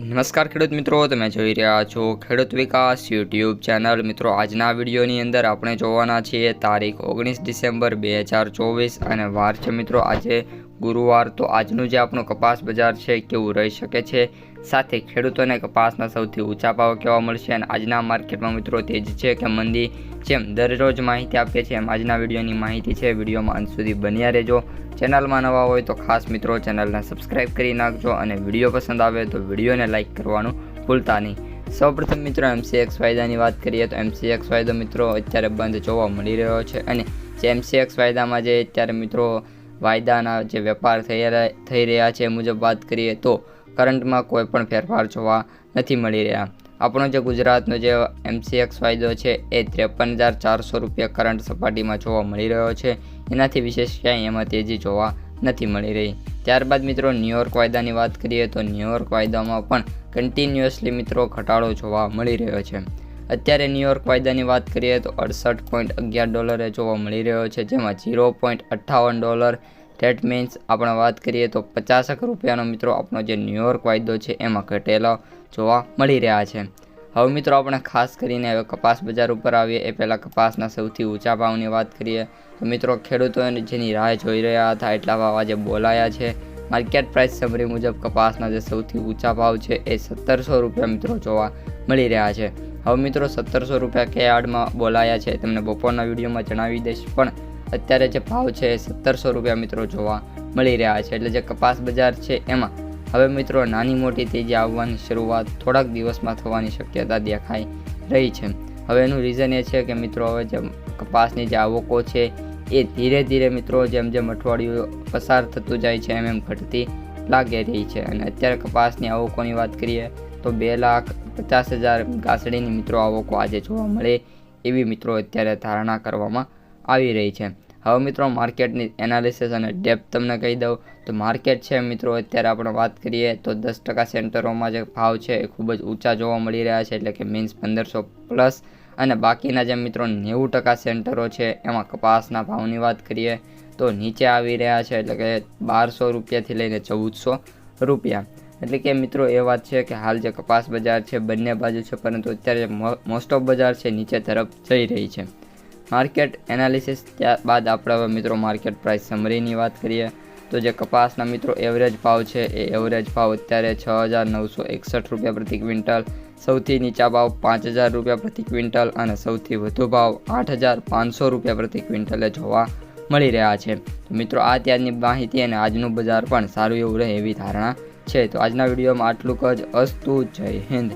નમસ્કાર ખેડૂત મિત્રો, તમે જોઈ રહ્યા છો ખેડૂત વિકાસ યુટ્યુબ ચેનલ। મિત્રો, આજના વિડીયોની અંદર આપણે જોવાના છીએ તારીખ 19 ડિસેમ્બર 2024 અને વાર છે મિત્રો આજે ગુરુવાર। તો આજનું જે આપણું કપાસ બજાર છે કેવું રહી શકે છે, સાથે ખેડૂતોને કપાસના સૌથી ઊંચા ભાવ કેવા મળશે અને આજના માર્કેટમાં મિત્રો તેજી છે કે મંદી, જેમ દરરોજ માહિતી આપીએ છીએ એમ આજના વિડીયોની માહિતી છે। વિડીયોમાં અંત સુધી બન્યા રહેજો। ચેનલમાં નવા હોય તો ખાસ મિત્રો ચેનલને સબસ્ક્રાઈબ કરી નાખજો અને વિડીયો પસંદ આવે તો વિડીયોને લાઇક કરવાનું ભૂલતા નહીં। સૌપ્રથમ મિત્રો MCX વાયદાની વાત કરીએ તો MCX વાયદો મિત્રો અત્યારે બંધ જોવા મળી રહ્યો છે અને જે MCX વાયદામાં જે અત્યારે મિત્રો વાયદાના જે વેપાર થઈ રહ્યા છે એ મુજબ વાત કરીએ તો કરંટમાં કોઈ પણ ફેરફાર જોવા નથી મળી રહ્યા। આપણો જે ગુજરાતનો જે MCX વાયદો છે એ 53,400 રૂપિયા કરંટ સપાટીમાં જોવા મળી રહ્યો છે, એનાથી વિશેષ ક્યાંય એમાં તેજી જોવા નથી મળી રહી। ત્યારબાદ મિત્રો ન્યુયોર્ક વાયદાની વાત કરીએ તો ન્યુયોર્ક વાયદામાં પણ કન્ટિન્યુઅસલી મિત્રો ઘટાડો જોવા મળી રહ્યો છે। અત્યારે ન્યુયોર્ક વાયદાની વાત કરીએ તો $68.11 જોવા મળી રહ્યો છે, જેમાં $0.58 ડેટ મીન્સ આપણે વાત કરીએ તો 50 રૂપિયાનો મિત્રો આપણો જે ન્યુયોર્ક વાયદો છે એમાં ઘટેલો જોવા મળી રહ્યા છે। હવે મિત્રો આપણે ખાસ કરીને હવે કપાસ બજાર ઉપર આવીએ એ પહેલાં કપાસના સૌથી ઊંચા ભાવની વાત કરીએ તો મિત્રો ખેડૂતો જેની રાહ જોઈ રહ્યા હતા એટલા ભાવ આજે બોલાયા છે। માર્કેટ પ્રાઇસ સમરી મુજબ કપાસના જે સૌથી ઊંચા ભાવ છે એ 1700 રૂપિયા મિત્રો જોવા મળી રહ્યા છે। હવે મિત્રો 1700 રૂપિયા કે યાર્ડમાં બોલાયા છે તમને બપોરના વિડીયોમાં જણાવી દઈશ, પણ અત્યારે જે ભાવ છે એ 1700 રૂપિયા મિત્રો જોવા મળી રહ્યા છે। એટલે જે કપાસ બજાર છે એમાં હવે મિત્રો નાની મોટી તેજી આવવાની શરૂઆત થોડાક દિવસમાં થવાની શક્યતા દેખાઈ રહી છે। હવે એનું રીઝન એ છે કે મિત્રો હવે જે કપાસની જે આવકો છે એ ધીરે ધીરે મિત્રો જેમ જેમ અઠવાડિયું પસાર થતું જાય છે એમ ઘટતી લાગી રહી છે અને અત્યારે કપાસની આવકોની વાત કરીએ તો 2,50,000 ગાસડીની મિત્રો આવકો આજે જોવા મળે એવી મિત્રો અત્યારે ધારણા કરવામાં આવી રહી છે। હવે મિત્રો માર્કેટની એનાલિસિસ અને ડેપ્થ તમને કહી દઉં તો માર્કેટ છે મિત્રો અત્યારે આપણે વાત કરીએ તો 10% સેન્ટરોમાં જે ભાવ છે એ ખૂબ જ ઊંચા જોવા મળી રહ્યા છે, એટલે કે મીન્સ 1500 પ્લસ, અને બાકીના જે મિત્રો 90% સેન્ટરો છે એમાં કપાસના ભાવની વાત કરીએ તો નીચે આવી રહ્યા છે, એટલે કે 1200 રૂપિયાથી લઈને 1400 રૂપિયા। એટલે કે મિત્રો એ વાત છે કે હાલ જે કપાસ બજાર છે બંને બાજુ છે, પરંતુ અત્યારે મોસ્ટ ઓફ બજાર છે નીચે તરફ જઈ રહી છે। માર્કેટ એનાલિસિસ ત્યારબાદ આપણે હવે મિત્રો માર્કેટ પ્રાઇસ સમરીની વાત કરીએ તો જે કપાસના મિત્રો એવરેજ ભાવ છે એ એવરેજ ભાવ અત્યારે 6,961 રૂપિયા પ્રતિ ક્વિન્ટલ, સૌથી નીચા ભાવ 5,000 રૂપિયા પ્રતિ ક્વિન્ટલ અને સૌથી વધુ ભાવ 8,500 રૂપિયા પ્રતિ ક્વિન્ટલે જોવા મળી રહ્યા છે। તો મિત્રો આ ત્યારની માહિતી અને આજનું બજાર પણ સારું એવું રહે એવી ધારણા છે। તો આજના વિડીયોમાં આટલું જ। અસ્તુ, જય હિન્દ।